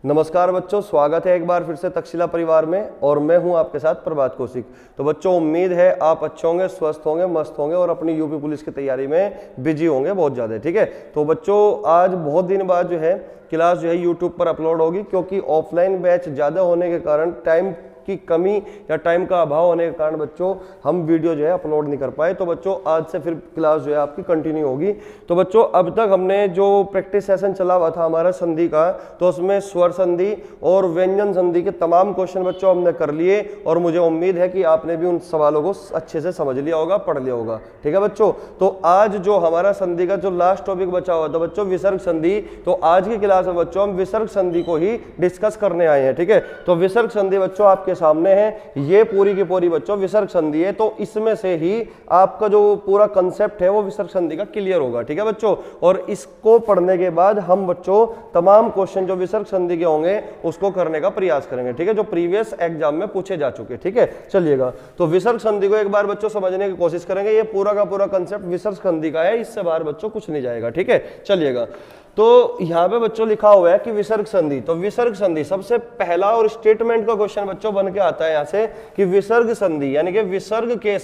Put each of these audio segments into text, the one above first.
नमस्कार बच्चों, स्वागत है एक बार फिर से तक्षशिला परिवार में और मैं हूं आपके साथ प्रभात कौशिक। तो बच्चों, उम्मीद है आप अच्छे होंगे, स्वस्थ होंगे, मस्त होंगे और अपनी यूपी पुलिस की तैयारी में बिजी होंगे बहुत ज़्यादा। ठीक है, तो बच्चों आज बहुत दिन बाद जो है क्लास जो है यूट्यूब पर अपलोड होगी, क्योंकि ऑफलाइन बैच ज़्यादा होने के कारण टाइम की कमी या टाइम का अभाव होने के कारण बच्चों हम वीडियो जो है अपलोड नहीं कर पाए। तो बच्चों आज से फिर क्लास जो है आपकी कंटिन्यू होगी। तो बच्चों अब तक हमने जो प्रैक्टिस सेशन चला हुआ था हमारा संधि का, तो उसमें स्वर संधि और व्यंजन संधि के तमाम क्वेश्चन बच्चों हमने कर लिए और मुझे उम्मीद है कि आपने भी उन सवालों को अच्छे से समझ लिया होगा, पढ़ लिया होगा। ठीक है बच्चों, तो आज जो हमारा संधि का जो लास्ट टॉपिक बचा हुआ था बच्चों विसर्ग संधि, तो आज की क्लास में बच्चों हम विसर्ग संधि को ही डिस्कस करने आए हैं। ठीक है, तो विसर्ग संधि बच्चों आपके सामने है, ये पूरी की पूरी बच्चों विसर्ग संधि है। तो इसमें से ही आपका जो पूरा कंसेप्ट है वो विसर्ग संधि का क्लियर होगा। ठीक है बच्चों, और इसको पढ़ने के बाद हम बच्चों तमाम क्वेश्चन जो विसर्ग संधि के होंगे उसको करने का प्रयास करेंगे। ठीक है, जो प्रीवियस एग्जाम में पूछे जा चुके। ठीक है, चलिएगा, तो विसर्ग संधि को एक बार बच्चों समझने की कोशिश करेंगे। ये पूरा का पूरा कंसेप्ट विसर्ग संधि का है, इससे बाहर बच्चों कुछ नहीं जाएगा। ठीक है, चलिएगा, तो यहां पे बच्चों लिखा हुआ है कि विसर्ग संधि, तो विसर्ग संधि सबसे पहला और स्टेटमेंट का क्वेश्चन बच्चों बन के आता है यहां से कि विसर्ग संधि यानी कि विसर्ग के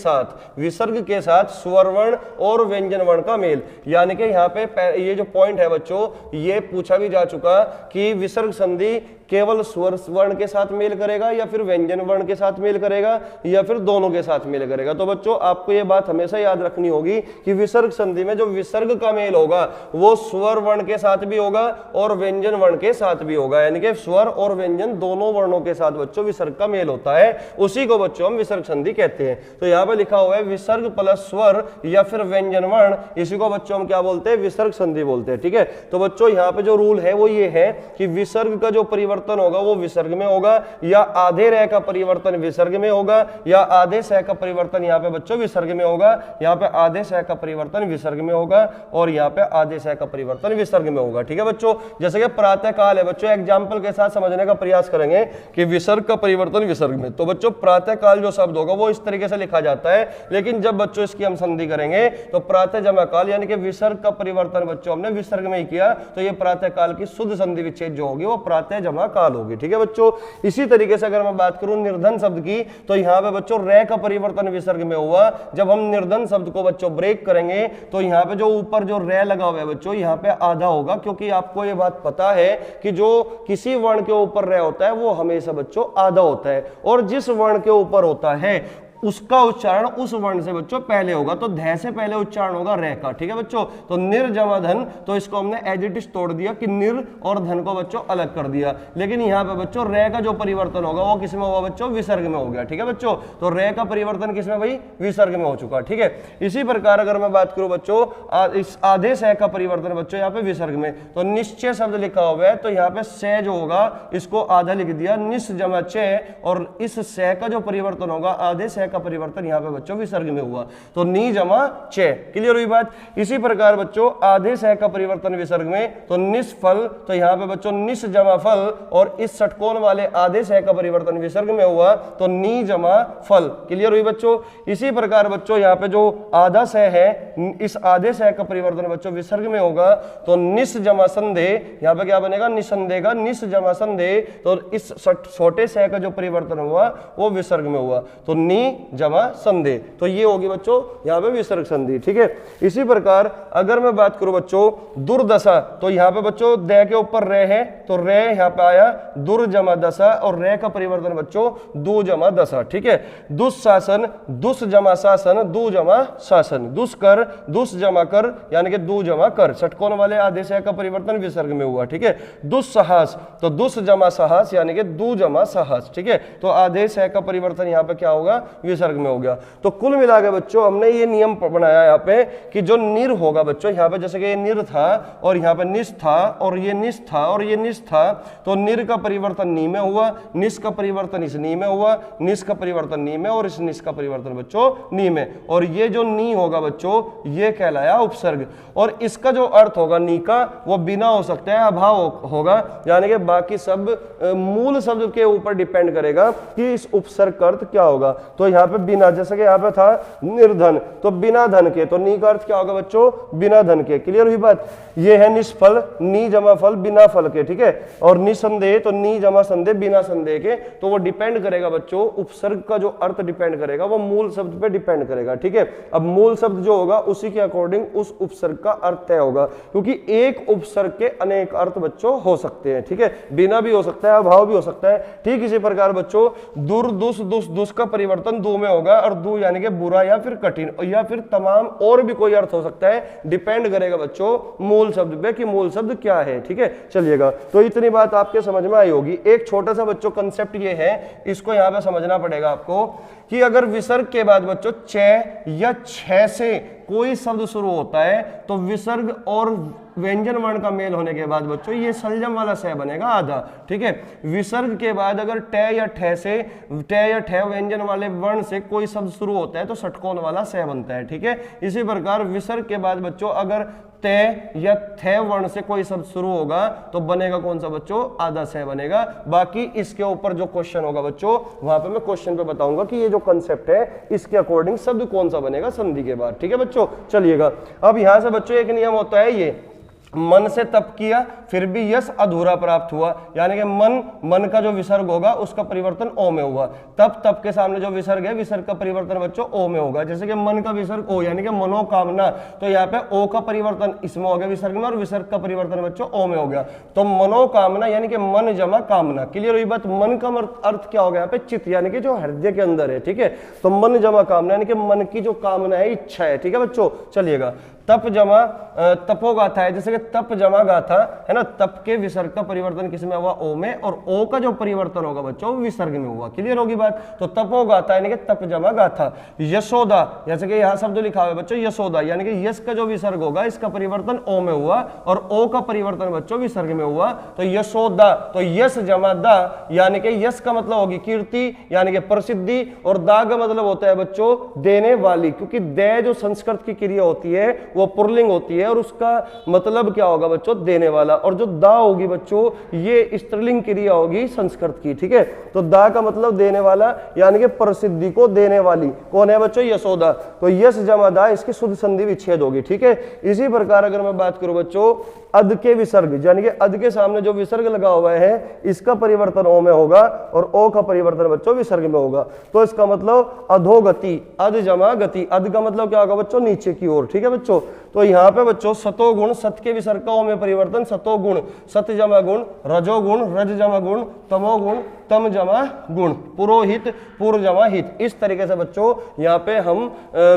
साथ स्वर वर्ण और व्यंजन वर्ण का मेल। यानी कि यहां पे ये जो पॉइंट है बच्चों, ये पूछा भी जा चुका कि विसर्ग संधि केवल स्वर वर्ण के साथ मेल करेगा या फिर व्यंजन वर्ण के साथ मेल करेगा या फिर दोनों के साथ मेल करेगा। तो बच्चों आपको ये बात हमेशा याद रखनी होगी कि विसर्ग संधि में जो विसर्ग का मेल होगा वो स्वर वर्ण के साथ भी होगा और व्यंजन वर्ण के साथ भी होगा। यानी कि स्वर और व्यंजन दोनों वर्णों के साथ बच्चों विसर्ग का मेल होता है, उसी को बच्चों हम विसर्ग संधि कहते हैं। तो यहाँ पे लिखा हुआ है विसर्ग प्लस स्वर या फिर व्यंजन वर्ण, इसी को बच्चों हम क्या बोलते हैं? विसर्ग संधि बोलते हैं। ठीक है, तो बच्चों यहाँ पे जो रूल है वो ये है कि विसर्ग का जो परिवर्तन होगा वो विसर्ग में होगा, या आधे रह का परिवर्तन विसर्ग में होगा, या आधे सह का परिवर्तन यहाँ पे बच्चों विसर्ग में होगा। यहाँ पे आधे सह का परिवर्तन विसर्ग में होगा और यहाँ पे आधे सह का परिवर्तन विसर्ग में होगा। ठीक है बच्चों, जैसे कि प्रातः काल है बच्चों, एग्जाम्पल के साथ समझने का प्रयास करेंगे कि विसर्ग का परिवर्तन विसर्ग में। तो बच्चों प्रातः काल जो शब्द होगा वो इस तरीके से लिखा जाता है, लेकिन जब बच्चों इसकी हम संधि करेंगे तो प्रातः जमा काल यानी कि विसर्ग का परिवर्तन बच्चों हमने विसर्ग में ही किया, तो ये प्रातः काल की शुद्ध संधि विच्छेद जो होगी वो प्रातः जमा काल होगी। ठीक है बच्चों, इसी तरीके से अगर मैं बात करूं निर्धन शब्द की, तो यहां पे बच्चों रे का परिवर्तन विसर्ग में हुआ। जब हम निर्धन शब्द को बच्चों ब्रेक करेंगे तो यहां पे जो ऊपर जो रे लगा हुआ है बच्चों यहां पे आधा होगा, क्योंकि आपको ये बात पता है कि जो किसी वर्ण के ऊपर रे होता है वो हमेशा बच्चों आधा होता है, और जिस वर्ण के ऊपर होता है उसका उच्चारण उस वर्ण से बच्चों पहले होगा। तो ध से पहले उच्चारण होगा रे का। ठीक है बच्चों, तो निर जमा धन, तो इसको हमने एज इट इज तोड़ दिया कि निर और धन को बच्चों अलग कर दिया, लेकिन यहाँ पे बच्चों रे का जो परिवर्तन होगा वो किसमें होगा बच्चों? विसर्ग में हो गया। ठीक है बच्चों, तो रे का परिवर्तन किसमें भाई? विसर्ग में हो चुका। ठीक है, इसी प्रकार अगर मैं बात करूं बच्चों इस आधे सह का परिवर्तन बच्चों यहाँ पे विसर्ग में, तो निश्चय शब्द लिखा हुआ है, तो यहाँ पे सह जो होगा इसको आधा लिख दिया, निस जमा चे, और इस सह का जो परिवर्तन होगा आधे सह का परिवर्तन यहाँ पे बच्चों विसर्ग में हुआ, तो नी जमा चे। क्लियर हुई बात? इसी प्रकार बच्चों आधे सह का परिवर्तन विसर्ग में, तो निष्फल, तो यहाँ पे बच्चों निस जमा फल, और इस षटकोण वाले आधे सह का परिवर्तन विसर्ग में हुआ, तो नी जमा फल। क्लियर हुई बच्चों? इसी प्रकार बच्चों यहाँ पे जो आधा सह है, इस आधे सह का परिवर्तन बच्चों विसर्ग में होगा, तो निस जमा संदेह, यहाँ पे क्या बनेगा? निसंदेह का निस जमा संदेह, तो इस छोटे सह का जो परिवर्तन हुआ वो विसर्ग में हुआ, तो नी जमा संदेह, तो ये होगी बच्चों यहाँ पे विसर्ग संधि। ठीक है, इसी प्रकार अगर मैं बात करूं बच्चों दुर्दशा, तो यहाँ पे बच्चों द के ऊपर रे है, तो रे यहाँ पे आया दुर जमा दशा, और रे का परिवर्तन बच्चों दू जमा दशा। ठीक है, दुशासन, दुस जमा शासन, दू जमा शासन, दुष्कर, दुस जमा कर यानी कि दू जमा कर, षटकोण वाले आधे सह का परिवर्तन विसर्ग में हुआ। ठीक है, दुस्साहस, तो दुस जमा साहस यानी कि दू जमा साहस। ठीक है, तो आधे सह का परिवर्तन यहाँ पे क्या होगा? विसर्ग में हो गया। तो कुल मिलाकर बच्चों हमने ये नियम बनाया यहाँ पे कि जो निर होगा बच्चों, यहाँ पे जैसे कि ये निर था और यहाँ पे निस था और ये निस था और ये निस था, तो निर का परिवर्तन नी में हुआ, निस का परिवर्तन इस नी में हुआ, निस का परिवर्तन नी में, और इस निस का परिवर्तन बच्चों नी में, और ये जो नी होगा बच्चों ये कहलाया उपसर्ग, और इसका जो अर्थ होगा नी का वो बिना हो सकता है अभाव होगा, यानी कि बाकी सब मूल शब्द के ऊपर डिपेंड करेगा कि इस उपसर्ग का अर्थ क्या होगा। तो यहाँ पे बिना, जैसे कि यहाँ पे था निर्धन, तो बिना धन के, तो नी का अर्थ क्या होगा बच्चों, बिना धन के। क्लियर हुई बात। ये है निष्फल, नी जमा फल, बिना फल के, ठीक है। और निसंदेह, तो नी जमा संदेह, बिना संदेह के। तो वो डिपेंड करेगा बच्चों, उपसर्ग का जो अर्थ डिपेंड करेगा वो मूल शब्द पे डिपेंड करेगा, ठीक है। अब मूल शब्द जो होगा उसी के अकॉर्डिंग उस उपसर्ग का अर्थ तय होगा, क्योंकि एक उपसर्ग के अनेक अर्थ बच्चों हो सकते हैं, ठीक है। बिना भी हो सकता है, अभाव भी हो सकता है। ठीक इसी प्रकार बच्चों दुर, दुस, दुस, दुस का परिवर्तन दु में होगा, और दु यानी कि बुरा या फिर कठिन या फिर तमाम और भी कोई अर्थ हो सकता है, डिपेंड करेगा बच्चों मूल शब्द पे कि मूल शब्द क्या है, ठीक है। चलिएगा, तो इतनी बात आपके समझ में आई होगी। एक छोटा सा बच्चों कंसेप्ट ये है, इसको यहां पे समझना पड़ेगा आपको, कि अगर विसर्ग के बाद बच्चों च या छ से कोई शब्द शुरू होता है तो विसर्ग और व्यंजन वर्ण का मेल होने के बाद बच्चों ये संजम वाला स बनेगा आधा, ठीक है। विसर्ग के बाद अगर ट या ठ से, ट या ठ व्यंजन वाले वर्ण से कोई शब्द शुरू होता है तो षटकोण वाला स बनता है, ठीक है। इसी प्रकार विसर्ग के बाद बच्चों अगर त या थ वर्ण से कोई शब्द शुरू होगा तो बनेगा कौन सा बच्चों, आधा स बनेगा। बाकी इसके ऊपर जो क्वेश्चन होगा बच्चों वहां पे मैं क्वेश्चन पे बताऊंगा कि ये जो कंसेप्ट है इसके अकॉर्डिंग शब्द कौन सा बनेगा संधि के बाद, ठीक है बच्चों। चलिएगा, अब यहां से बच्चों एक नियम होता है, ये मन से तप किया फिर भी यश अधूरा प्राप्त हुआ, यानी कि मन का जो विसर्ग होगा उसका परिवर्तन ओ में हुआ। तप के सामने जो विसर्ग है, विसर्ग का परिवर्तन बच्चों ओ में होगा। जैसे कि मन का विसर्ग ओ यानी कि मनोकामना, तो यहाँ पे ओ का परिवर्तन इसमें हो गया विसर्ग में, और विसर्ग का परिवर्तन बच्चों ओ में हो गया। तो मनोकामना यानी कि मन जमा कामना। क्लियर हुई बात। मन का अर्थ क्या हो गया यहाँ पे, चित्त, यानी कि जो हृदय के अंदर है, ठीक है। तो मन जमा कामना यानी कि मन की जो कामना है, इच्छा है, ठीक है बच्चों। चलिएगा, तप जमा तपोगाथा है, जैसे कि तप जमा गाथा है ना, तप के विसर्ग का परिवर्तन किसमें हुआ, ओ में, और ओ का जो परिवर्तन होगा बच्चों विसर्ग में हुआ। क्लियर होगी बात। तो तपोगाथा यानी कि तप जमा गाथा। यशोदा, जैसे कि यहाँ शब्द लिखा हुआ है बच्चों यशोदा, यानी कि यश का जो विसर्ग होगा इसका परिवर्तन ओ में हुआ, और ओ का परिवर्तन बच्चों विसर्ग में हुआ। तो यशोदा, तो यश जमा दा, यानी कि यश का मतलब होगी कीर्ति यानी कि प्रसिद्धि, और दा का मतलब होता है बच्चों देने वाली, क्योंकि दे जो संस्कृत की क्रिया होती है वो पुल्लिंग होती है, और उसका मतलब क्या होगा बच्चों, देने वाला। और जो दा होगी बच्चों ये स्त्रीलिंग क्रिया होगी संस्कृत की, ठीक है। तो दा का मतलब देने वाला यानी कि प्रसिद्धि को देने वाली कौन है बच्चों, यशोदा। तो यश जमा दा, इसकी शुद्ध संधि विच्छेद होगी, ठीक है। इसी प्रकार अगर मैं बात करूं बच्चों अध के विसर्ग, यानी कि अध के सामने जो विसर्ग लगा हुआ है इसका परिवर्तन ओ में होगा, और ओ का परिवर्तन बच्चों विसर्ग में होगा। तो इसका मतलब अधोगति, अध जमा गति। अध का मतलब क्या होगा बच्चों, नीचे की ओर, ठीक है बच्चों। तो यहाँ पे बच्चों सतोगुण, सत के विसर्ग का ओ में परिवर्तन सतोगुण, सत जमा गुण, रजोगुण, रज जमा गुण, तमोगुण, तम जमा गुण, पुरोहित, पूर्व जमा हित। इस तरीके से बच्चों यहाँ पे हम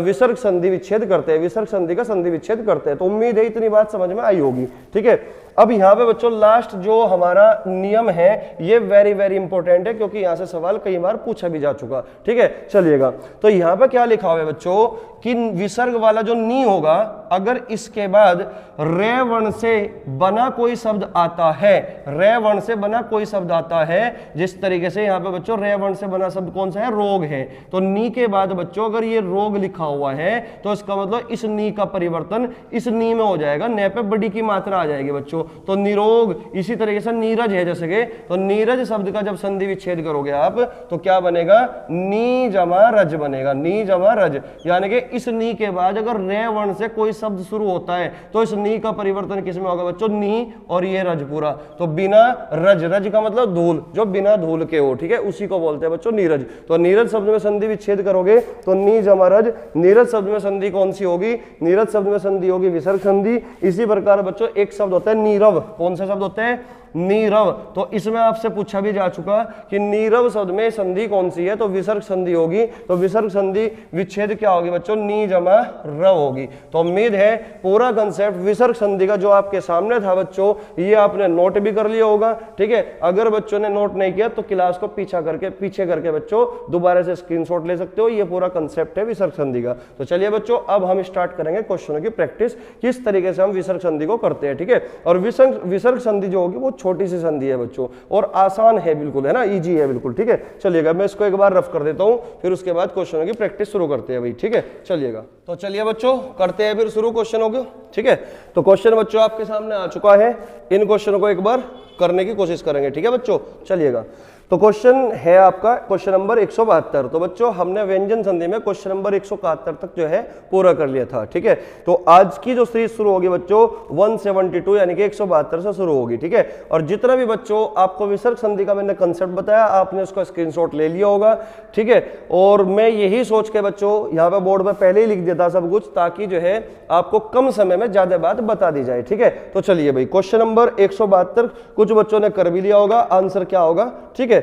विसर्ग संधि विच्छेद करते हैं, विसर्ग संधि का संधि विच्छेद करते हैं। तो उम्मीद है इतनी बात समझ में आई होगी, ठीक है। अब यहाँ पे बच्चों लास्ट जो हमारा नियम है ये वेरी वेरी इंपॉर्टेंट है, क्योंकि यहाँ से सवाल कई बार पूछा भी जा चुका, ठीक है। चलिएगा, तो यहाँ पे क्या लिखा हुआ है बच्चों कि विसर्ग वाला जो नी होगा अगर इसके बाद रे वर्ण से बना कोई शब्द आता है, रे वर्ण से बना कोई शब्द आता है, जिस तरीके से यहाँ पे बच्चों रे वर्ण से बना शब्द कौन सा है, रोग है। तो नी के बाद बच्चों अगर ये रोग लिखा हुआ है तो इसका मतलब इस नी का परिवर्तन इस नी में हो जाएगा, न पे बड़ी की मात्रा आ जाएगी बच्चों। तो निरोग, इसी तरीके से नीरज है, जैसे कि तो नीरज शब्द का जब संधि विच्छेद करोगे आप तो क्या बनेगा, नी जमा रज बनेगा, नी जमा रज। यानी कि इस नी के बाद अगर रे वर्ण से कोई शब्द शुरू होता है तो इस नी का परिवर्तन किसमें होगा बच्चों, नी, और ये रज पूरा। तो बिना रज, रज का मतलब धूल, जो बिना धूल के हो, ठीक है, उसी को बोलते हैं बच्चों नीरज। तो नीरज शब्द में संधि विच्छेद करोगे तो नी जमा रज। नीरज शब्द में संधि कौन सी होगी, नीरज शब्द में संधि होगी विसर्ग संधि। इसी प्रकार बच्चों एक शब्द होता है नीरव, कौन सा शब्द होता है, नीरव। तो इसमें आपसे पूछा भी जा चुका कि नीरव शब्द में संधि कौन सी है, तो विसर्ग संधि होगी। तो विसर्ग संधि विच्छेद क्या होगी बच्चों, नी जमा रव होगी। तो उम्मीद है पूरा कंसेप्ट विसर्ग संधि का जो आपके सामने था बच्चों ये आपने नोट भी कर लिया होगा, ठीक है। अगर बच्चों ने नोट नहीं किया तो क्लास को पीछे करके बच्चों दोबारा से स्क्रीनशॉट ले सकते हो। ये पूरा कंसेप्ट है विसर्ग संधि का। तो चलिए बच्चों अब हम स्टार्ट करेंगे क्वेश्चनों की प्रैक्टिस, किस तरीके से हम विसर्ग संधि को करते हैं, ठीक है। और विसर्ग संधि जो होगी वो छोटी सी संधि है बच्चों और आसान है बिल्कुल, है ना, इजी है बिल्कुल, ठीक है। चलिएगा मैं इसको एक बार रफ कर देता हूं, फिर उसके बाद क्वेश्चनों की प्रैक्टिस शुरू करते हैं भाई, ठीक है। चलिएगा, तो चलिए बच्चों करते हैं फिर शुरू क्वेश्चनों को, ठीक है। तो क्वेश्चन बच्चों आपके सामने आ चुका है, इन क्वेश्चनों को एक बार करने की कोशिश करेंगे, ठीक है बच्चों। चलिएगा, तो क्वेश्चन है आपका क्वेश्चन नंबर 172। तो बच्चों हमने व्यंजन संधि में क्वेश्चन नंबर 171 तक जो है पूरा कर लिया था, ठीक है। तो आज की जो सीरीज शुरू होगी बच्चों 172 यानी कि 172 से शुरू होगी, ठीक है। और जितना भी बच्चों आपको विसर्ग संधि का मैंने कंसेप्ट बताया आपने उसका स्क्रीनशॉट ले लिया होगा, ठीक है। और मैं यही सोच के बच्चों यहाँ पे बोर्ड में पहले ही लिख दिया था सब कुछ, ताकि जो है आपको कम समय में ज्यादा बात बता दी जाए, ठीक है। तो चलिए भाई क्वेश्चन नंबर 172 कुछ बच्चों ने कर भी लिया होगा, आंसर क्या होगा, ठीक है।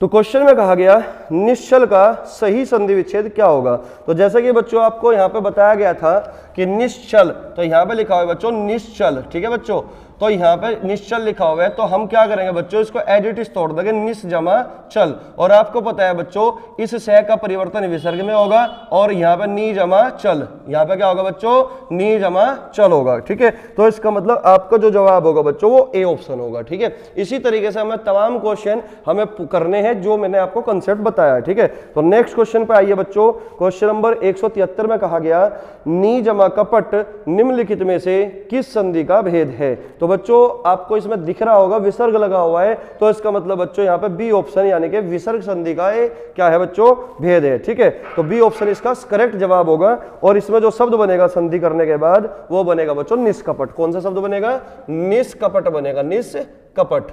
तो क्वेश्चन में कहा गया निश्चल का सही संधि विच्छेद क्या होगा। तो जैसा कि बच्चों आपको यहां पे बताया गया था कि निश्चल, तो यहां पे लिखा हुआ है बच्चों निश्चल, ठीक है बच्चों। तो यहाँ पे निश्चल लिखा हुआ है तो हम क्या करेंगे बच्चों, इसको एडिटिव तोड़ देंगे, निस जमा चल। और आपको पता है बच्चों इस सह का परिवर्तन विसर्ग में होगा और यहाँ पे नी जमा चल, यहाँ पे क्या होगा बच्चों नी जमा चल होगा, ठीक है। तो इसका मतलब आपका जो जवाब होगा बच्चों वो ए ऑप्शन होगा, ठीक है। इसी तरीके से हमें तमाम क्वेश्चन हमें करने हैं जो मैंने आपको कंसेप्ट बताया है, ठीक है। तो नेक्स्ट क्वेश्चन पे आइए बच्चों, क्वेश्चन नंबर 173 में कहा गया नी जमा कपट निम्नलिखित में से किस संधि का भेद है। तो बच्चों आपको इसमें दिख रहा होगा विसर्ग लगा हुआ है, तो इसका मतलब बच्चों यहाँ पे बी ऑप्शन यानी कि विसर्ग संधि का क्या है बच्चों भेद है, ठीक है। तो बी ऑप्शन इसका करेक्ट जवाब होगा। और इसमें जो शब्द बनेगा संधि करने के बाद वो बनेगा बच्चों निष्कपट। कौन सा शब्द बनेगा, निष्कपट बनेगा, निष्कपट,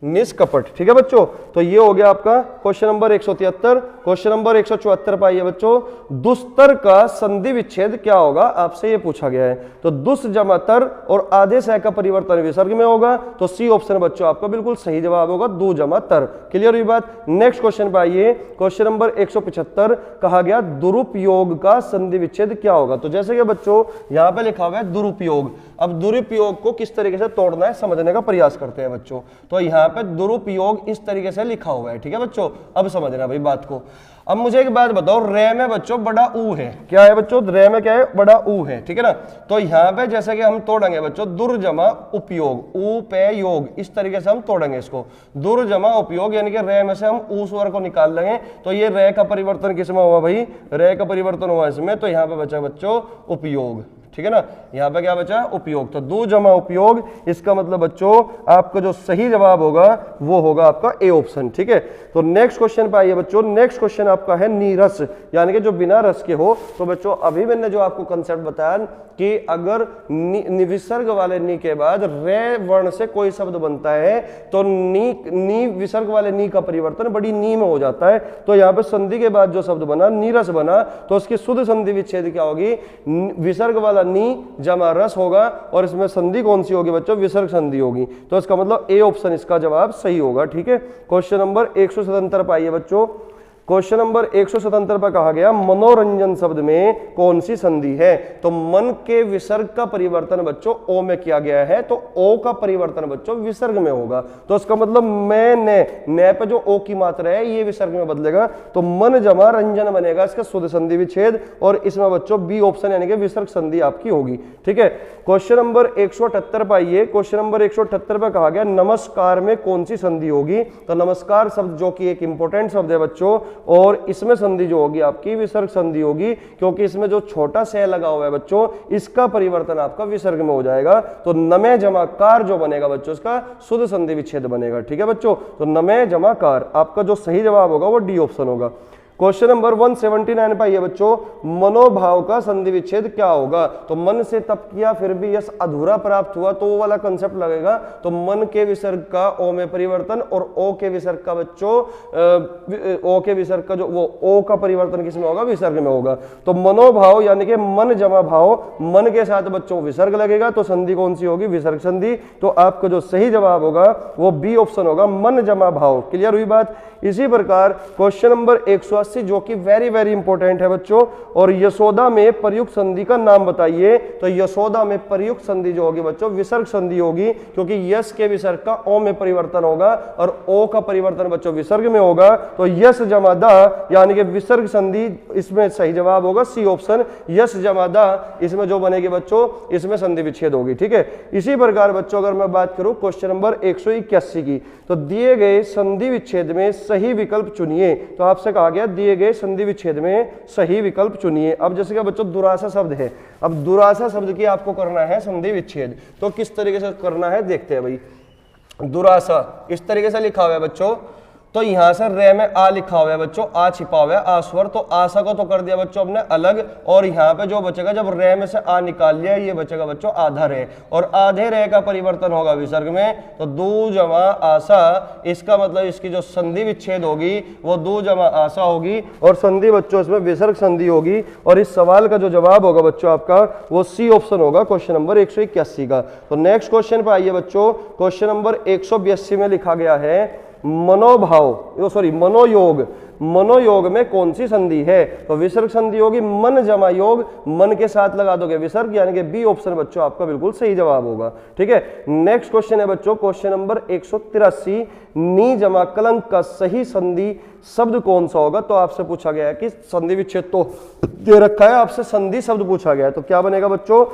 निष्कपट, ठीक है बच्चों। तो ये हो गया आपका क्वेश्चन नंबर 173। क्वेश्चन नंबर 174 पाइए बच्चों, दुस्तर का संधि विच्छेद क्या होगा, आपसे ये पूछा गया है। तो दुस जमा तर और आधे सह का परिवर्तन विसर्ग में होगा, तो सी ऑप्शन बच्चों आपका बिल्कुल सही जवाब होगा, दू जमा तर। क्लियर हुई बात। नेक्स्ट क्वेश्चन पे आइए, क्वेश्चन नंबर 175 कहा गया दुरुपयोग का संधि विच्छेद क्या होगा। तो जैसे कि बच्चों यहाँ पे लिखा हुआ है दुरुपयोग, अब दुरुपयोग को किस तरीके से तोड़ना है समझने का प्रयास करते हैं बच्चों। तो यहाँ पे दुरुपयोग इस तरीके से लिखा हुआ है, ठीक है बच्चों। अब समझना भाई बात को। अब मुझे एक बात बताओ, रे में बच्चों बड़ा ऊ है, क्या है बच्चों, रे में क्या है, बड़ा ऊ है, ठीक है ना। तो यहाँ पे जैसे कि हम तोड़ेंगे बच्चों दुर्जमा उपयोग, ऊ पे योग, इस तरीके से हम तोड़ेंगे इसको, दुर्जमा उपयोग यानी कि रे में से हम ऊ स्वर को निकाल लेंगे। तो ये रे का परिवर्तन किसमें हुआ भाई, रे का परिवर्तन हुआ इसमें, तो यहाँ पे बचा बच्चों उपयोग, ठीक है ना। यहाँ पे क्या बचा, उपयोग। तो दो जमा उपयोग, इसका मतलब बच्चों आपका जो सही जवाब होगा वो होगा आपका ए ऑप्शन, ठीक है। तो नेक्स्ट क्वेश्चन पे आइए बच्चों, नेक्स्ट क्वेश्चन आपका है नीरस यानी कि जो बिना रस के हो। तो बच्चों अभी मैंने जो आपको कंसेप्ट बताया कि अगर विसर्ग वाले नी के बाद रे वर्ण से कोई शब्द बनता है तो नी विसर्ग वाले नी का परिवर्तन बड़ी नी में हो जाता है। तो यहाँ पे संधि के बाद जो शब्द बना नीरस बना, तो उसकी शुद्ध संधि विच्छेद क्या होगी, विसर्ग वाला नी जमा रस होगा और इसमें संधि कौन सी होगी बच्चों, विसर्ग संधि होगी। तो इसका मतलब ए ऑप्शन इसका जवाब सही होगा, ठीक है। क्वेश्चन नंबर 177 पाइए बच्चों, क्वेश्चन नंबर 177 पर कहा गया मनोरंजन शब्द में कौन सी संधि है। तो मन के विसर्ग का परिवर्तन बच्चों ओ में किया गया है, तो ओ का परिवर्तन बच्चों विसर्ग में होगा। तो इसका मतलब मैं ने पे जो ओ की मात्रा है ये विसर्ग में बदलेगा, तो मन जमा रंजन बनेगा इसका शुद्ध संधि विच्छेद। और इसमें बच्चों बी ऑप्शन यानी कि विसर्ग संधि आपकी होगी, ठीक है। क्वेश्चन नंबर 178 पाइए, क्वेश्चन नंबर 178 पर कहा गया नमस्कार में कौन सी संधि होगी। तो नमस्कार शब्द जो कि एक इंपॉर्टेंट शब्द है बच्चों, और इसमें संधि जो होगी आपकी विसर्ग संधि होगी, क्योंकि इसमें जो छोटा सह लगा हुआ है बच्चों इसका परिवर्तन आपका विसर्ग में हो जाएगा। तो नमे जमा कार जो बनेगा बच्चों इसका शुद्ध संधि विच्छेद बनेगा, ठीक है बच्चों। तो नमे जमा कार आपका जो सही जवाब होगा वो डी ऑप्शन होगा। क्वेश्चन नंबर 179 पाइए बच्चों, मनोभाव का संधि विच्छेद क्या होगा। तो मन से तप किया फिर भी यश अधूरा प्राप्त हुआ, तो वो वाला कंसेप्ट लगेगा। तो मन के विसर्ग का ओ में परिवर्तन और ओ के विसर्ग का बच्चों ओ के विसर्ग का जो वो ओ का परिवर्तन किसमें होगा, विसर्ग में होगा। तो मनोभाव यानी कि मन जमा भाव, मन के साथ बच्चों विसर्ग लगेगा, तो संधि कौन सी होगी, विसर्ग संधि। तो आपका जो सही जवाब होगा वो बी ऑप्शन होगा, मन जमा भाव। क्लियर हुई बात। इसी प्रकार क्वेश्चन नंबर 180 जो कि वेरी वेरी इंपॉर्टेंट है बच्चों, और यशोदा में प्रयुक्त संधि का नाम बताइए। तो यशोदा में प्रयुक्त संधि जो होगी बच्चों विसर्ग संधि होगी, क्योंकि यश के विसर्ग का ओ में परिवर्तन होगा और ओ का परिवर्तन बच्चों विसर्ग में होगा। तो यश जमा दा यानी कि विसर्ग संधि इसमें सही जवाब होगा सी ऑप्शन, यश जमा दा इसमें जो बनेगी बच्चों इसमें संधि विच्छेद होगी, ठीक है। इसी प्रकार बच्चों अगर मैं बात करूं क्वेश्चन नंबर 181 की, तो दिए गए संधि विच्छेद में सही विकल्प चुनिए। तो आपसे कहा गया दिए गए संधि विच्छेद में सही विकल्प चुनिए। अब जैसे कि बच्चों दुरासा शब्द है, अब दुरासा शब्द की आपको करना है संधि विच्छेद, तो किस तरीके से करना है देखते हैं भाई। दुरासा इस तरीके से लिखा हुआ है बच्चों, तो यहां से रे में आ लिखा हुआ है बच्चों, आ छिपा हुआ है, आ स्वर, तो आशा को तो कर दिया बच्चों हमने अलग, और यहाँ पे जो बचेगा जब रे में से आ निकाल लिया ये बचेगा बच्चों आधा रे, और आधे रे का परिवर्तन होगा विसर्ग में, तो दू जमा आशा, इसका मतलब इसकी जो संधि विच्छेद होगी वो दू जमा आशा होगी, और संधि बच्चों इसमें विसर्ग संधि होगी, और इस सवाल का जो जवाब होगा बच्चों आपका वो सी ऑप्शन होगा, क्वेश्चन नंबर 181 का। तो नेक्स्ट क्वेश्चन पे आइए बच्चों, क्वेश्चन नंबर 182 में लिखा गया है मनोभाव, सॉरी मनोयोग, मनोयोग में कौन सी संधि है? तो विसर्ग संधि होगी मन जमा योग, मन के साथ लगा दोगे विसर्ग, यानी कि बी ऑप्शन बच्चों आपका बिल्कुल सही जवाब होगा। ठीक है, नेक्स्ट क्वेश्चन है बच्चों क्वेश्चन नंबर 183, नी जमा कलंक का सही संधि शब्द कौन सा होगा? तो आपसे पूछा गया है कि संधि विच्छेद तो दे रखा है, आपसे संधि शब्द पूछा गया है, तो क्या बनेगा बच्चों?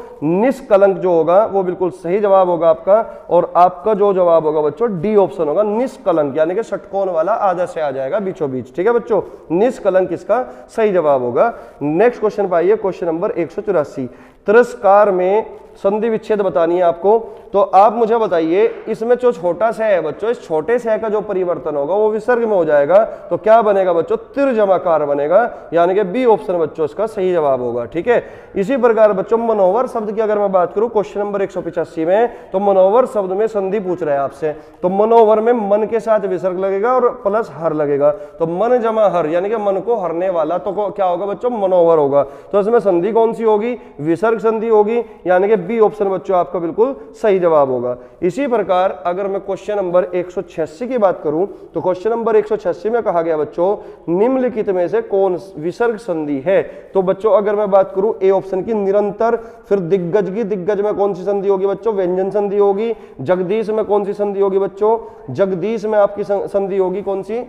निष्कलंक जो होगा वो बिल्कुल सही जवाब होगा आपका, और आपका जो जवाब होगा बच्चों डी ऑप्शन होगा निष्कलंक, यानी कि षटकोण वाला आधा से आ जाएगा बीचों बीच। ठीक है बच्चों, निष्कलंक इसका सही जवाब होगा। नेक्स्ट क्वेश्चन पाइए क्वेश्चन नंबर 184, तिरस्कार में संधि विच्छेद बतानी है आपको, तो आप मुझे बताइए इसमें जो छोटा सा है बच्चों, इस छोटे से का जो परिवर्तन होगा वो विसर्ग में हो जाएगा, तो क्या बनेगा बच्चों? तिर जमाकार बनेगा, यानी कि बी ऑप्शन बच्चों इसका सही जवाब होगा। ठीक है, इसी प्रकार बच्चों मनोवर शब्द की अगर मैं बात करूं क्वेश्चन नंबर 185 में, तो मनोवर शब्द में संधि पूछ रहा है आपसे, तो मनोवर में मन के साथ विसर्ग लगेगा और प्लस हर लगेगा, तो मन जमा हर, यानी कि मन को हरने वाला, तो क्या होगा बच्चों? मनोवर होगा। तो इसमें संधि कौन सी होगी? विसर्ग संधि होगी, यानी कि बी ऑप्शन बच्चों आपका बिल्कुल सही जवाब होगा। इसी प्रकार अगर मैं क्वेश्चन नंबर 186 की बात करूं, तो क्वेश्चन नंबर 186 में कहा गया बच्चों निम्नलिखित में से कौन विसर्ग संधि है? तो बच्चों अगर मैं बात करूं ए ऑप्शन की निरंतर, फिर दिग्गज की, दिग्गज में कौन सी संधि होगी बच्चों? व्यंजन संधि होगी। जगदीश में कौन सी संधि होगी बच्चों? जगदीश में आपकी संधि होगी कौन सी?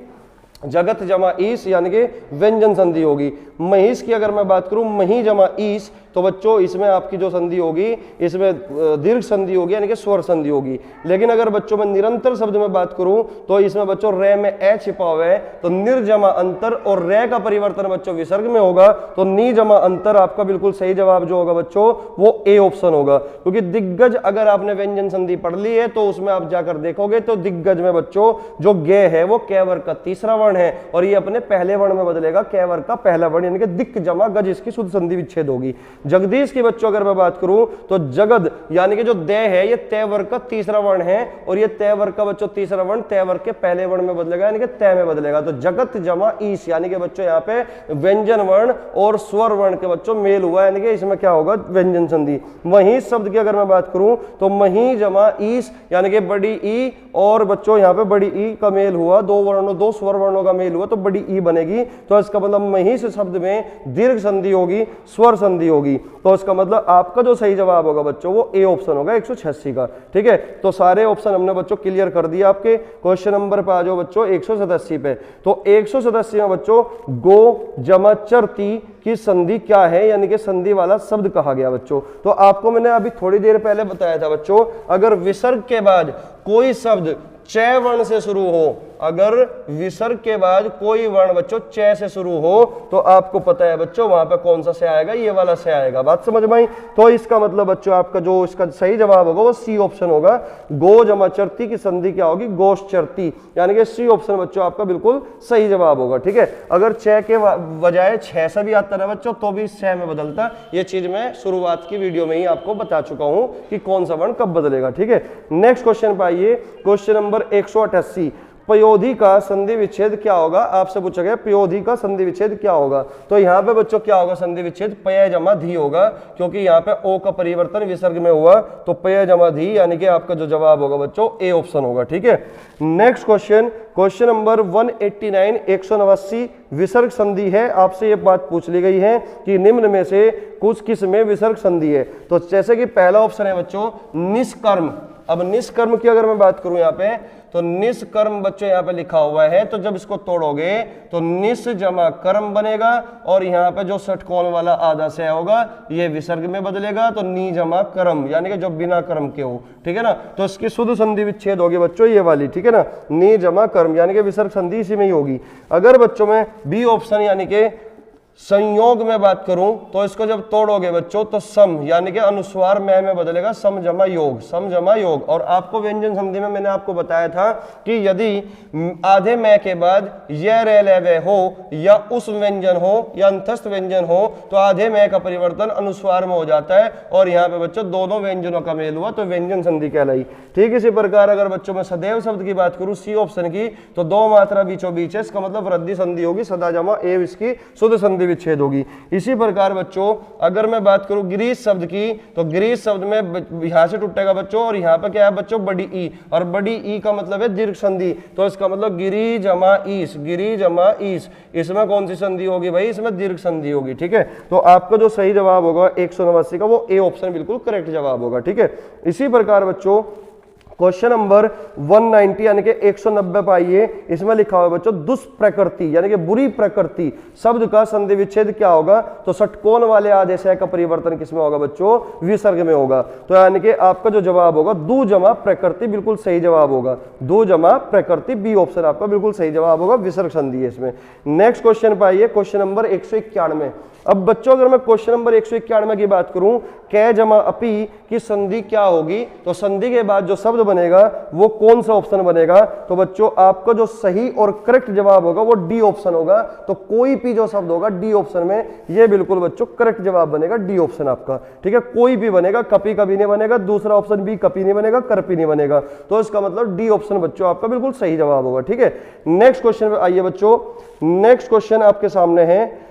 जगत जमा ईस, यानी कि व्यंजन संधि होगी। महिष की अगर मैं बात करूं, मही जमा ईस, तो बच्चों इसमें आपकी जो संधि होगी इसमें दीर्घ संधि होगी, यानी कि स्वर संधि होगी। लेकिन अगर बच्चों में निरंतर शब्द में बात करूं, तो इसमें बच्चों रे में ए छिपा हुआ है, तो निर्जमा अंतर, और रे का परिवर्तन बच्चों विसर्ग में होगा, तो नी जमा अंतर आपका बिल्कुल सही जवाब जो होगा बच्चों वो ए ऑप्शन होगा। क्योंकि दिग्गज अगर आपने व्यंजन संधि पढ़ ली है तो उसमें आप जाकर देखोगे तो दिग्गज में बच्चों जो गे है वो कै वर्ग का तीसरा वर्ण है, और ये अपने पहले वर्ण में बदलेगा, कै वर्ग का पहला वर्ण, यानी कि दिक् जमा गज, इसकी शुद्ध संधि विच्छेद होगी। जगदीश की बच्चों अगर मैं बात करूं, तो जगद यानी कि जो दे है ये तय वर्ग का तीसरा वर्ण है, और ये तय वर्ग का बच्चों तीसरा वर्ण तय वर्ग के पहले वर्ण में बदलेगा, यानी कि तय में बदलेगा। तो जगत जमा ईश, यानी कि बच्चों यहाँ पे व्यंजन वर्ण और स्वर वर्ण के बच्चों मेल हुआ, यानी कि इसमें क्या होगा? व्यंजन संधि। मही शब्द की अगर मैं बात करूं, तो मही जमा ईश, यानी कि बड़ी ई और बच्चों यहाँ पे बड़ी ई का मेल हुआ, दो वर्णों, दो स्वर वर्णों का मेल हुआ, तो बड़ी ई बनेगी। तो इसका मतलब महिष शब्द में दीर्घ संधि होगी, स्वर संधि होगी, तो इसका मतलब आपका जो सही जवाब होगा बच्चों वो ए ऑप्शन होगा 186 का। ठीक है, तो सारे ऑप्शन हमने बच्चों क्लियर कर दिया आपके। क्वेश्चन नंबर पे आ जाओ बच्चों 187 पे, तो 187 में बच्चों गो जमा चरती की संधि क्या है, यानी कि संधि वाला शब्द कहा गया बच्चों। तो आपको मैंने अभी थोड़ी देर पहले बताया था बच्चों, अगर विसर्ग के बाद कोई शब्द चय वर्ण से शुरू हो, अगर विसर्ग के बाद कोई वर्ण बच्चों चय से शुरू हो, तो आपको पता है बच्चों वहां पे कौन सा से आएगा? ये वाला से आएगा। बात समझ में आई? तो इसका मतलब बच्चों आपका जो इसका सही जवाब होगा वो सी ऑप्शन होगा। गो जमा चरती की संधि क्या होगी? गोश्चरती, यानी कि सी ऑप्शन बच्चों आपका बिल्कुल सही जवाब होगा। ठीक है, अगर चय के बजाय छह से भी आता है बच्चों तो भी छह में बदलता। ये चीज मैं शुरुआत की वीडियो में ही आपको बता चुका हूं कि कौन सा वर्ण कब बदलेगा। ठीक है, नेक्स्ट क्वेश्चन पे आइए, क्वेश्चन नंबर 188, पयोधी का संधि विच्छेद क्या होगा? आपसे पूछा गया पयोधी का संधि विच्छेद क्या होगा, तो यहाँ पे बच्चों क्या होगा? संधि विच्छेद पय जमा धी होगा, क्योंकि यहाँ पे ओ का परिवर्तन विसर्ग में हुआ, तो पय जमा धी, यानी कि आपका जो जवाब होगा बच्चों ए ऑप्शन होगा। ठीक है, नेक्स्ट क्वेश्चन, क्वेश्चन नंबर 189, 189 विसर्ग संधि है। आपसे ये बात पूछ ली गई है कि निम्न में से कुछ किस में विसर्ग संधि है? तो जैसे कि पहला ऑप्शन है बच्चों निष्कर्म। अब निष्कर्म की अगर मैं बात करूं यहाँ पे, तो निष्कर्म बच्चों यहाँ पे लिखा हुआ है, तो जब इसको तोड़ोगे तो निस जमा कर्म बनेगा, और यहाँ पे जो षटकोण वाला आधा से होगा ये विसर्ग में बदलेगा, तो नी जमा कर्म, यानी कि जो बिना कर्म के हो। ठीक है ना, तो इसकी शुद्ध संधि विच्छेद होगी बच्चों ये वाली। ठीक है ना, नी जमा कर्म, यानी कि विसर्ग संधि इसी में ही होगी। अगर बच्चों में बी ऑप्शन यानी कि संयोग में बात करूं तो इसको जब तोड़ोगे बच्चों तो सम यानी कि अनुस्वार में बदलेगा सम जमा योग, सम जमा योग। और आपको व्यंजन संधि में मैंने आपको बताया था कि यदि आधे मैं के बाद यह रे ले वे हो या उस व्यंजन हो या अंतस्थ व्यंजन हो तो आधे मैं का परिवर्तन अनुस्वार में हो जाता है और यहाँ पे बच्चों दोनों व्यंजनों का मेल हुआ तो व्यंजन संधि कहलाई। ठीक इसी प्रकार अगर बच्चों में सदैव शब्द की बात करूं सी ऑप्शन की तो दो मात्रा बीचों बीच है, इसका मतलब वृद्धि संधि होगी, सदा जमा एव इसकी शुद्ध संधि विच्छेद होगी। इसी प्रकार बच्चों अगर मैं बात करूं ग्रीस शब्द की तो ग्रीस शब्द में यहां से टूटेगा बच्चों और यहां पे क्या है बच्चों बड़ी ई, और बड़ी ई का मतलब है दीर्घ संधि, तो इसका मतलब गिरी जमा ईस, गिरी जमा ईस। इसमें कौन सी संधि होगी भाई, इसमें दीर्घ संधि होगी। ठीक है, तो आपका जो सही जवाब होगा 189 का वो ए ऑप्शन बिल्कुल करेक्ट जवाब होगा। ठीक है, इसी प्रकार बच्चों क्वेश्चन नंबर 190 यानी कि 190 पाइए, इसमें लिखा हुआ है बच्चों दुष्प्रकृति यानी कि बुरी प्रकृति शब्द का संधि विच्छेद क्या होगा, तो षटकोण वाले आदेश का परिवर्तन किसमें होगा बच्चों, विसर्ग में होगा। तो यानी कि आपका जो जवाब होगा दू जमा प्रकृति बिल्कुल सही जवाब होगा, दू जमा प्रकृति बी ऑप्शन आपका बिल्कुल सही जवाब होगा, विसर्ग संधि है इसमें। नेक्स्ट क्वेश्चन पाइए क्वेश्चन नंबर 191। अब बच्चों अगर मैं क्वेश्चन नंबर 191 की बात करूं कै जमा अपी की संधि क्या होगी, तो संधि के बाद जो शब्द बनेगा वो कौन सा ऑप्शन बनेगा, तो बच्चों आपका जो सही और करेक्ट जवाब होगा वो डी ऑप्शन होगा। तो कोई भी जो शब्द होगा डी ऑप्शन में ये बिल्कुल बच्चों करेक्ट जवाब बनेगा, डी ऑप्शन आपका। ठीक है, कोई भी बनेगा, कपी कभी नहीं बनेगा, दूसरा ऑप्शन बी कपी नहीं बनेगा, करपी नहीं बनेगा, तो इसका मतलब डी ऑप्शन बच्चों आपका बिल्कुल सही जवाब होगा। ठीक है, नेक्स्ट क्वेश्चन पे आइए बच्चों। नेक्स्ट क्वेश्चन आपके सामने है,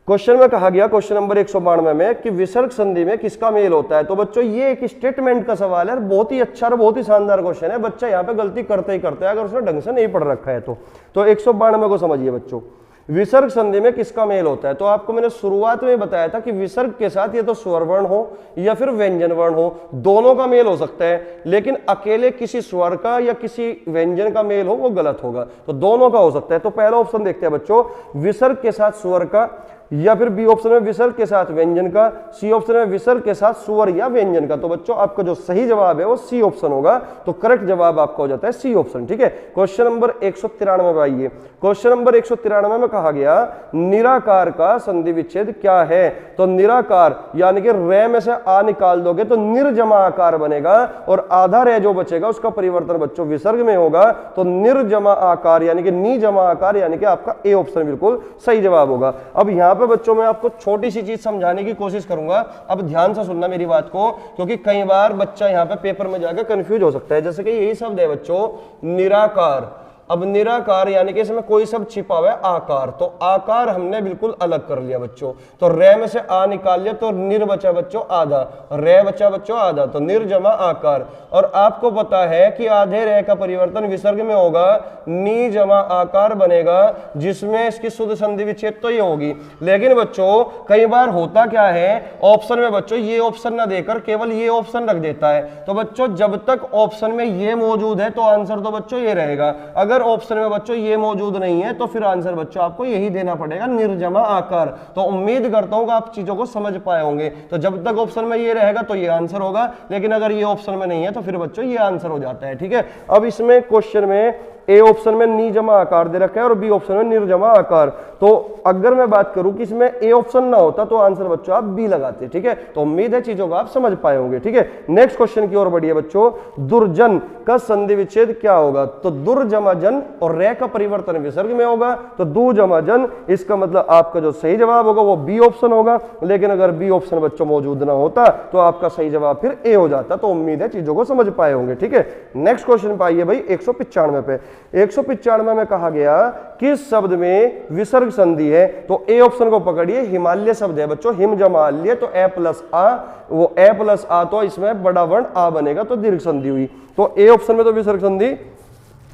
क्वेश्चन में कहा गया क्वेश्चन नंबर 192 में कि विसर्ग संधि में किसका मेल होता है। तो बच्चों ये एक स्टेटमेंट का सवाल है, बहुत ही अच्छा और बहुत ही शानदार क्वेश्चन है। बच्चा यहाँ पे गलती करते ही करता है अगर उसने ढंग से नहीं पढ़ रखा है तो 192 को समझिए बच्चों, विसर्ग संधि में किसका मेल होता है। तो आपको मैंने शुरुआत में बताया था कि विसर्ग के साथ या तो स्वर वर्ण हो या फिर व्यंजन वर्ण हो, दोनों का मेल हो सकता है, लेकिन अकेले किसी स्वर का या किसी व्यंजन का मेल हो वो गलत होगा, तो दोनों का हो सकता है। तो पहला ऑप्शन देखते हैं बच्चों, विसर्ग के साथ स्वर का, या फिर बी ऑप्शन में विसर्ग के साथ व्यंजन का, सी ऑप्शन में विसर्ग के साथ स्वर या व्यंजन का। तो बच्चों आपका जो सही जवाब है वो सी ऑप्शन होगा, तो करेक्ट जवाब आपका हो जाता है सी ऑप्शन। ठीक है, क्वेश्चन नंबर 193 में आइए। क्वेश्चन नंबर 193 में कहा गया निराकार का संधि विच्छेद क्या है। तो निराकार यानी कि रे में से आ निकाल दोगे तो निर्जमा आकार बनेगा और आधा रे जो बचेगा उसका परिवर्तन बच्चों विसर्ग में होगा, तो निर्जमा आकार यानी कि निजमा आकार यानी कि आपका ए ऑप्शन बिल्कुल सही जवाब होगा। अब यहाँ पे बच्चों मैं आपको छोटी सी चीज समझाने की कोशिश करूंगा, अब ध्यान से सुनना मेरी बात को, क्योंकि कई बार बच्चा यहाँ पे पेपर में जाकर कंफ्यूज हो सकता है। जैसे कि यही शब्द है बच्चों निराकार, अब निराकार यानी कि इसमें कोई सब छिपा हुआ है आकार, तो आकार हमने बिल्कुल अलग कर लिया बच्चों, तो रे में से आ निकाल लिया तो निर बचा बच्चों आधा, रे बचा बच्चों आधा, तो निर्जमा आकार। और आपको पता है कि आधे रे का परिवर्तन विसर्ग में होगा, नी जमा आकार बनेगा, जिसमें इसकी शुद्ध संधि विच्छेद तो ये होगी। लेकिन बच्चों कई बार होता क्या है, ऑप्शन में बच्चों ये ऑप्शन ना देकर केवल ये ऑप्शन रख देता है, तो बच्चों जब तक ऑप्शन में ये मौजूद है तो आंसर तो बच्चों ये रहेगा, अगर ऑप्शन में बच्चों ये मौजूद नहीं है तो फिर आंसर बच्चों आपको यही देना पड़ेगा, निर्जमा आकार। तो उम्मीद करता हूं कि आप चीजों को समझ पाए होंगे। तो जब तक ऑप्शन में ये रहेगा तो ये आंसर होगा, लेकिन अगर ये ऑप्शन में नहीं है तो फिर बच्चों ये आंसर हो जाता है। ठीक है, अब इसमें क्वेश्चन में ए ऑप्शन में निजमा आकार दे रखा है और बी ऑप्शन में निर्जमा आकार, तो अगर मैं बात करूं कि इसमें ए ऑप्शन ना होता तो आंसर बच्चों आप बी लगाते। ठीक है, तो उम्मीद है चीजों को आप समझ पाए होंगे। ठीक है, नेक्स्ट क्वेश्चन की ओर बढ़िए बच्चों, दुर्जन का संधि विच्छेद क्या होगा। तो दुर्जमा जन और रे का परिवर्तन विसर्ग में होगा, तो दू जमा जन, इसका मतलब आपका जो सही जवाब होगा वो बी ऑप्शन होगा, लेकिन अगर बी ऑप्शन बच्चों मौजूद ना होता तो आपका सही जवाब फिर ए हो जाता। तो उम्मीद है चीजों को समझ पाए होंगे। ठीक है, नेक्स्ट क्वेश्चन पाइए भाई 195 पे। 195 में कहा गया किस शब्द में विसर्ग संधि है, तो ए ऑप्शन को पकड़िए, हिमालय शब्द है बच्चों, हिम जमाल्य, तो ए प्लस आ, वो ए प्लस आ तो इसमें बड़ा वर्ण आ बनेगा, तो दीर्घ संधि हुई, तो ए ऑप्शन में तो विसर्ग संधि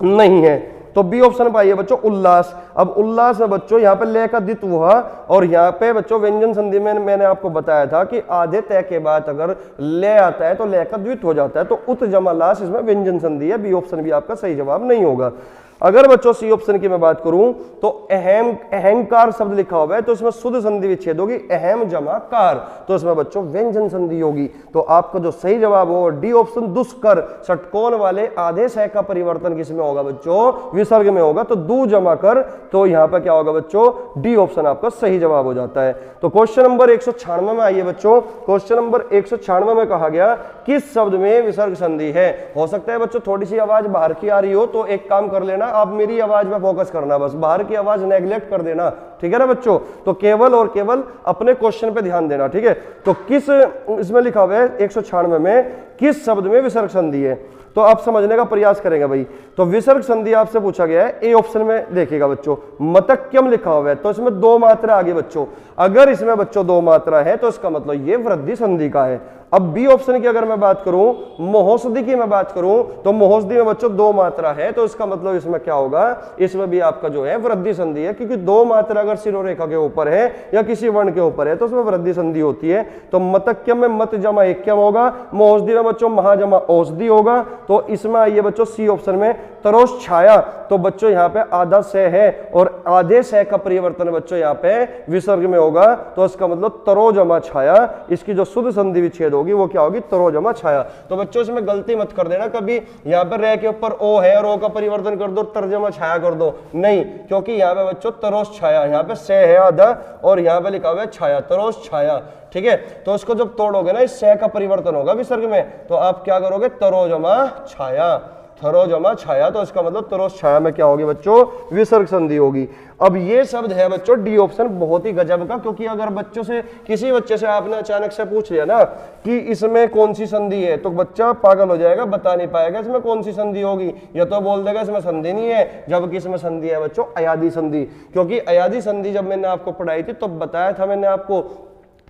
नहीं है। तो बी ऑप्शन पाइए बच्चों उल्लास। अब उल्लास में बच्चों यहाँ पे ले का द्वित्व हुआ, और यहाँ पे बच्चों व्यंजन संधि में मैंने आपको बताया था कि आधे तय के बाद अगर ले आता है तो ले का द्वित्व हो जाता है, तो उत जमा लास इसमें व्यंजन संधि है, बी ऑप्शन भी आपका सही जवाब नहीं होगा। अगर बच्चों सी ऑप्शन की मैं बात करूं तो अहंकार शब्द लिखा हुआ है तो इसमें शुद्ध संधि विच्छेद होगी अहम जमा कार, तो इसमें बच्चों व्यंजन संधि होगी। तो आपका जो सही जवाब हो डी ऑप्शन दुष्कर, षटकोण वाले आधे सह का परिवर्तन किसमें होगा बच्चों, विसर्ग में होगा, तो दू जमा कर, तो यहां पर क्या होगा बच्चों, डी ऑप्शन आपका सही जवाब हो जाता है। तो क्वेश्चन नंबर 196 में आइए बच्चों, क्वेश्चन नंबर 196 में कहा गया किस शब्द में विसर्ग संधि है। हो सकता है बच्चों थोड़ी सी आवाज बाहर की आ रही हो तो एक काम कर लेना, आप मेरी आवाज में फोकस करना, बस बाहर की आवाज नेग्लेक्ट कर देना, ठीक है ना बच्चों। तो केवल और केवल अपने क्वेश्चन पे ध्यान देना, ठीक है। तो किस, इसमें लिखा हुआ है 196 में किस शब्द में विसर्ग संधि है, तो आप समझने का प्रयास करेंगे भाई। तो विसर्ग संधि आपसे पूछा गया है, ए ऑप्शन में देखिएगा बच्चों, मतक्यम लिखा हुआ है तो इसमें दो मात्रा आ गई बच्चों। अगर इसमें बच्चों दो मात्रा है तो इसका मतलब ये वृद्धि संधि का है। अब बी ऑप्शन की अगर मैं बात करूं, मोहोषधि की मैं बात करूं, तो मोहोषधि में बच्चों दो मात्रा है तो इसका मतलब इसमें क्या होगा, इसमें भी आपका जो है वृद्धि संधि है, क्योंकि दो मात्रा अगर शिरोरेखा के ऊपर है या किसी वर्ण के ऊपर है तो उसमें वृद्धि संधि होती है। तो मतक्यम में मत जमा एक्यम होगा, मोहोषधि में बच्चों महाजमा औषधि होगा। तो इसमें आइए बच्चों सी ऑप्शन में तरोष छाया, तो बच्चों यहाँ पे आधा सह है और आधे सह का परिवर्तन बच्चों यहाँ पे विसर्ग में होगा, तो इसका मतलब तरो जमा छाया, इसकी जो शुद्ध संधि विच्छेद होगी वो क्या होगी, तरो जमा छाया। तो बच्चों इसमें गलती मत कर देना, कभी यहाँ पर रह के ऊपर ओ है और ओ का परिवर्तन कर दो तर्जमा छाया कर दो, नहीं, क्योंकि यहाँ पे बच्चों तरोष छाया, यहाँ पे सह है आधा और यहाँ पे लिखा हुआ है छाया, तरोष छाया, ठीक है। तो उसको जब तोड़ोगे ना, इस सह का परिवर्तन होगा विसर्ग में, तो आप क्या करोगे, तरो जमा छाया, थरो जमा छाया, तो इसका मतलब तरोष छाया में क्या होगी बच्चों, विसर्ग संधि होगी। अब ये शब्द है बच्चों डी ऑप्शन बहुत ही गजब का, क्योंकि अगर बच्चों से, किसी बच्चे से आपने अचानक से पूछ लिया ना कि इसमें कौन सी संधि है, तो बच्चा पागल हो जाएगा, बता नहीं पाएगा इसमें कौन सी संधि होगी, या तो बोल देगा इसमें संधि नहीं है, जबकि इसमें संधि है बच्चों अयादी संधि। क्योंकि अयादी संधि जब मैंने आपको पढ़ाई थी तो बताया था मैंने आपको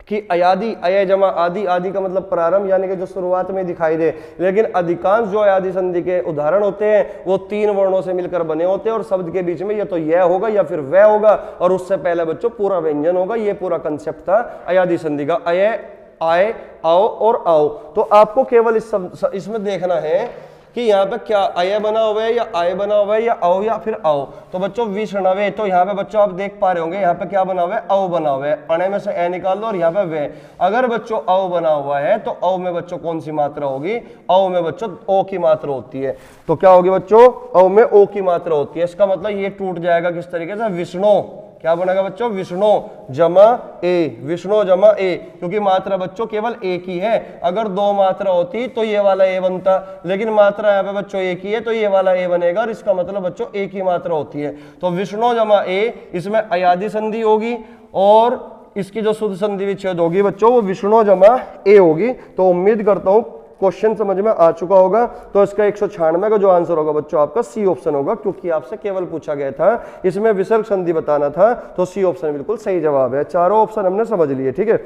कि अयादी, अय जमा आदि, आदि का मतलब प्रारंभ, यानी कि जो शुरुआत में दिखाई दे, लेकिन अधिकांश जो अयादी संधि के उदाहरण होते हैं वो तीन वर्णों से मिलकर बने होते हैं और शब्द के बीच में या तो यह होगा या फिर वह होगा और उससे पहले बच्चों पूरा व्यंजन होगा। ये पूरा कंसेप्ट था अयादी संधि का, अय, आय, आओ और आओ। तो आपको केवल इसमें देखना है कि यहाँ पे क्या अय बना हुआ है या आय बना हुआ है या आओ या फिर आओ। तो बच्चों विषणवे, तो यहाँ पे बच्चों आप देख पा रहे होंगे यहाँ पे क्या बना हुआ है, औ बना हुआ है, अणे में से ए निकाल दो और यहाँ पे वे। अगर बच्चों औ बना हुआ है तो औ में बच्चों कौन सी मात्रा होगी, औ में बच्चों ओ की मात्रा होती है। तो क्या होगी बच्चों, औ में ओ की मात्रा होती है। इसका मतलब ये टूट जाएगा किस तरीके से, विष्णु, क्या बनेगा बच्चों, विष्णु जमा ए, विष्णु जमा ए, क्योंकि मात्रा बच्चों केवल एक ही है। अगर दो मात्रा होती तो ये वाला ए बनता, लेकिन मात्रा यहाँ पे बच्चों एक ही है तो ये वाला ए बनेगा और इसका मतलब बच्चों एक ही मात्रा होती है। तो विष्णु जमा ए, इसमें अयादी संधि होगी और इसकी जो शुद्ध संधि विच्छेद होगी बच्चों वो विष्णु जमा ए होगी। तो उम्मीद करता हूं क्वेश्चन समझ में आ चुका होगा। तो इसका 196 का जो आंसर होगा बच्चों आपका सी ऑप्शन होगा, क्योंकि आपसे केवल पूछा गया था इसमें विसर्ग संधि बताना था, तो सी ऑप्शन बिल्कुल सही जवाब है। चारों ऑप्शन हमने समझ लिए, ठीक है।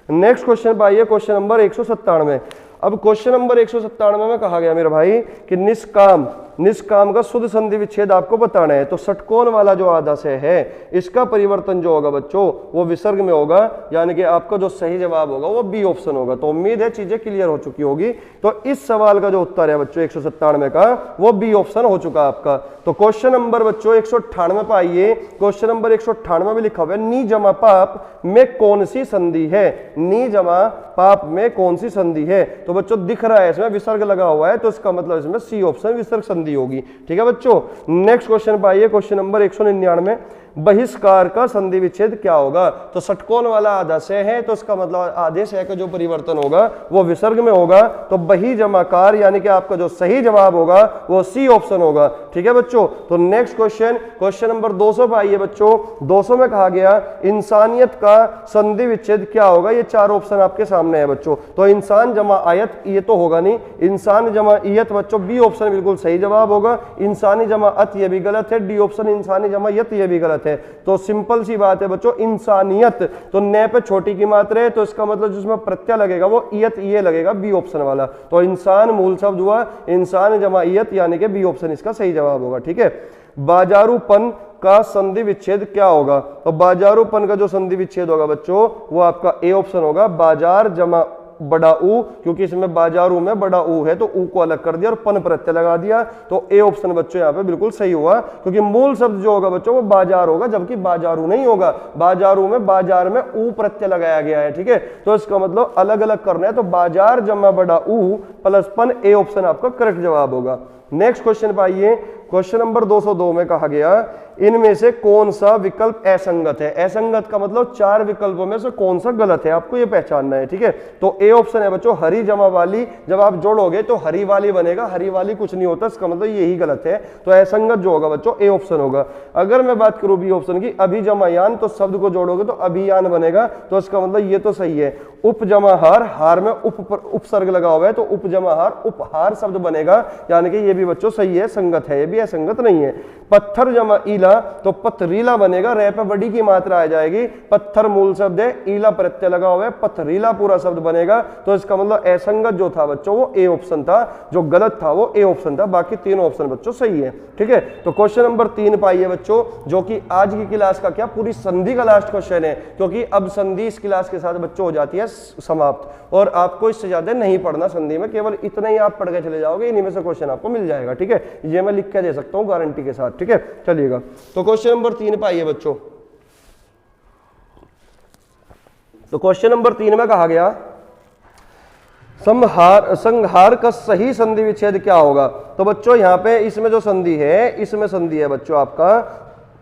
नेक्स्ट क्वेश्चन पे आइए, क्वेश्चन नंबर 197। अब क्वेश्चन नंबर 197 में कहा गया मेरे भाई कि निष्काम, निष्काम का शुद्ध संधि विच्छेद आपको बताना है। तो षटकोण वाला जो आधा से है इसका परिवर्तन जो होगा बच्चों वो विसर्ग में होगा, यानी कि आपका जो सही जवाब होगा वो बी ऑप्शन होगा। तो उम्मीद है चीजें क्लियर हो चुकी होगी। तो इस सवाल का जो उत्तर है बच्चों 197 का वो बी ऑप्शन हो चुका आपका। तो क्वेश्चन नंबर बच्चों 198 पे आइए। क्वेश्चन नंबर 198 में लिखा हुआ है नी जमा पाप में कौन सी संधि है, नी जमा पाप में कौन सी संधि है। तो बच्चों दिख रहा है इसमें विसर्ग लगा हुआ है, तो इसका मतलब इसमें सी ऑप्शन विसर्ग संधि होगी, ठीक है बच्चों। नेक्स्ट क्वेश्चन पे आइए, क्वेश्चन नंबर 199। बहिष्कार का संधि विच्छेद क्या होगा। तो षटकोण वाला आधा से है तो इसका मतलब आधे से का जो परिवर्तन होगा वो विसर्ग में होगा। तो बही जमाकार, यानी कि आपका जो सही जवाब होगा वो सी ऑप्शन होगा, ठीक है बच्चों। तो नेक्स्ट क्वेश्चन, क्वेश्चन नंबर 200 पे आइए बच्चों। 200 में कहा गया इंसानियत का संधि विच्छेद क्या होगा। ये चार ऑप्शन आपके सामने है बच्चों। तो इंसान जमा आयत ये तो होगा नहीं, इंसान जमा ईयत बच्चों बी ऑप्शन बिल्कुल सही जवाब होगा। इंसानी जमा अत ये भी गलत है, डी ऑप्शन इंसानी जमा यत ये भी गलत है। तो सिंपल सी बात है बच्चों, इंसानियत तो न पे छोटी की मात्रा है, तो इसका मतलब जिसमें प्रत्यय लगेगा वो ईयत ये लगेगा, बी ऑप्शन वाला। तो इंसान मूल शब्द हुआ, इंसान जमा ईयत यानी कि बी ऑप्शन इसका सही जवाब होगा, ठीक है। बाजारूपन का संधि विच्छेद क्या होगा। तो बाजारूपन का जो संधि विच्छेद होगा बच्चों वो आपका ए ऑप्शन होगा, बाजार जमा बड़ा ऊ, क्योंकि इसमें बाजारू में बड़ा ऊ है तो ऊ को अलग कर दिया और पन प्रत्यय लगा दिया, तो ए ऑप्शन बच्चों यहाँ पे बिल्कुल सही हुआ, क्योंकि मूल शब्द जो होगा बच्चों वो बाजार होगा, जबकि बाजारू नहीं होगा। बाजारू में बाजार में ऊ प्रत्यय लगाया गया है, ठीक है, तो इसका मतलब अलग अलग करना है, तो बाजार जमा बड़ा ऊ प्लस पन, ए ऑप्शन आपका करेक्ट जवाब होगा। नेक्स्ट क्वेश्चन पे आइए, क्वेश्चन नंबर 202 में कहा गया इनमें से कौन सा विकल्प असंगत है। असंगत का मतलब 4 विकल्पों में से कौन सा गलत है, आपको ये पहचानना है, ठीक है। तो ए ऑप्शन है बच्चों हरी जमा वाली, जब आप जोड़ोगे तो हरी वाली बनेगा, हरी वाली कुछ नहीं होता, इसका मतलब यही गलत है, तो असंगत जो होगा बच्चों ए ऑप्शन होगा। अगर मैं बात करूं बी ऑप्शन की, अभी जमा यान, तो शब्द को जोड़ोगे तो अभियान बनेगा, तो इसका मतलब ये तो सही है। उप जमा हार, हार में उपसर्ग लगा हुआ है तो उप जमा हार उपहार शब्द बनेगा, यानी कि ये भी बच्चों सही है, संगत है, ये भी असंगत नहीं है। पत्थर जमा ईला, तो पथरीला बनेगा, रे पे बड़ी की मात्रा आ जाएगी, पत्थर मूल शब्द है, ईला प्रत्यय लगा हुआ है, पथरीला पूरा शब्द बनेगा, तो इसका मतलब असंगत जो था बच्चों वो ए ऑप्शन था, जो गलत था वो ए ऑप्शन था, बाकी तीनों ऑप्शन बच्चों सही है, ठीक है। तो क्वेश्चन नंबर 3 पाइए बच्चों, जो कि आज की क्लास का क्या पूरी संधि का लास्ट क्वेश्चन है, क्योंकि अब संधि इस क्लास के साथ बच्चों हो जाती है समाप्त, और आपको इससे ज्यादा नहीं पढ़ना संधि में, केवल इतना ही आप पढ़ के चले जाओगे, इन्हीं में से क्वेश्चन आपको मिल जाएगा, ठीक है, ये मैं लिख के दे सकता हूं गारंटी के साथ, ठीक है। चलिएगा, तो क्वेश्चन नंबर 3 पे आइए बच्चों। तो क्वेश्चन नंबर 3 में कहा गया संहार का सही संधि विच्छेद क्या होगा। तो बच्चों यहां पे इसमें जो संधि है, इसमें संधि है बच्चों आपका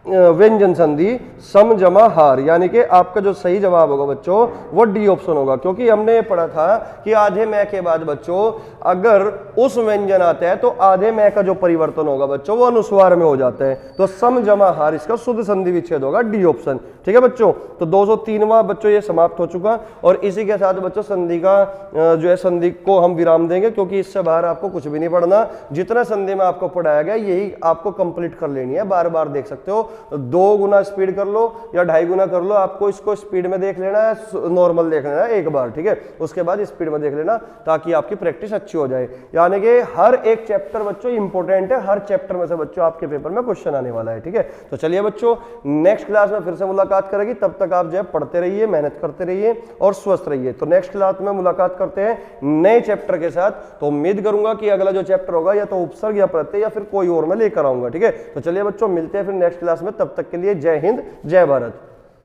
व्यंजन संधि सम जमा हार, यानी कि आपका जो सही जवाब होगा बच्चों वो डी ऑप्शन होगा, क्योंकि हमने ये पढ़ा था कि आधे मैं के बाद बच्चों अगर उस व्यंजन आता है तो आधे मैं का जो परिवर्तन होगा बच्चों वो अनुस्वार में हो जाता है, तो सम जमा हार इसका शुद्ध संधि विच्छेद होगा, डी ऑप्शन, ठीक है बच्चों। तो 203वां बच्चों ये समाप्त हो चुका, और इसी के साथ बच्चों संधि का जो है संधि को हम विराम देंगे, क्योंकि इससे बाहर आपको कुछ भी नहीं पढ़ना, जितना संधि में आपको पढ़ाया गया यही आपको कंप्लीट कर लेनी है, बार बार देख सकते हो, 2 गुना स्पीड कर लो या 2.5 गुना कर लो, आपको इसको स्पीड में देख लेना है, नॉर्मल देख लेना है एक बार, ठीक है, उसके बाद स्पीड में देख लेना ताकि आपकी प्रैक्टिस अच्छी हो जाए। यानी कि हर एक चैप्टर बच्चों इंपॉर्टेंट है, हर चैप्टर में से बच्चों आपके पेपर में क्वेश्चन आने वाला है, ठीक है। तो चलिए बच्चों नेक्स्ट क्लास में फिर से मुलाकात करेगी, तब तक आप जो है पढ़ते रहिए, मेहनत करते रहिए और स्वस्थ रहिए। तो नेक्स्ट क्लास में मुलाकात करते हैं नए चैप्टर के साथ, तो उम्मीद करूंगा कि अगला जो चैप्टर होगा या तो उपसर्ग या प्रत्यय या फिर कोई और मैं लेकर आऊंगा, ठीक है। तो चलिए बच्चों मिलते हैं फिर नेक्स्ट क्लास में, तब तक के लिए जय हिंद जय भारत।